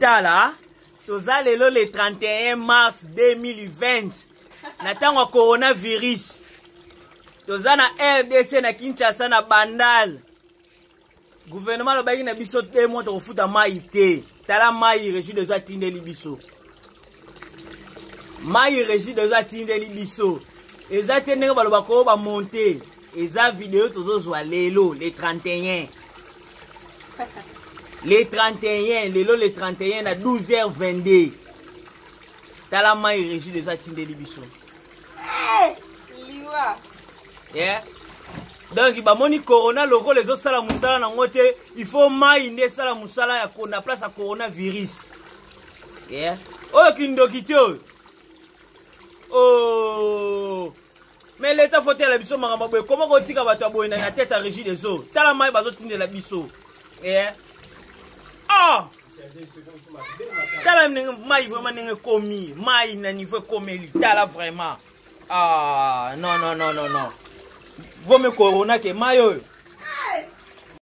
tala toza lelo le 31 mars 2020 na tango coronavirus toza na RDC na Kinshasa na Bandal gouvernement lo baki na biso te mo to futa mai te tala mai régie de zatindeli biso mai régie de zatindeli biso ezatene ba lo bako ba monter eza vidéo tozo zwa lelo le 31 le 31 lelo le 31 na 12h22 tala mai régie de zatindeli biso liwa yeah. Donc ba moni corona logo les autres sala musala na ngote il faut mai nde sala musala ya na place à coronavirus yeah. Oh kindokito oh mais l'état faut la biso makamba boy comment ko tika bato aboyena na tête à régie des eaux tala mai bazo tindela biso yeah. Ah tala mai vraiment ninge komi mai na niveau komeli tala vraiment ah non Vome corona ke mayo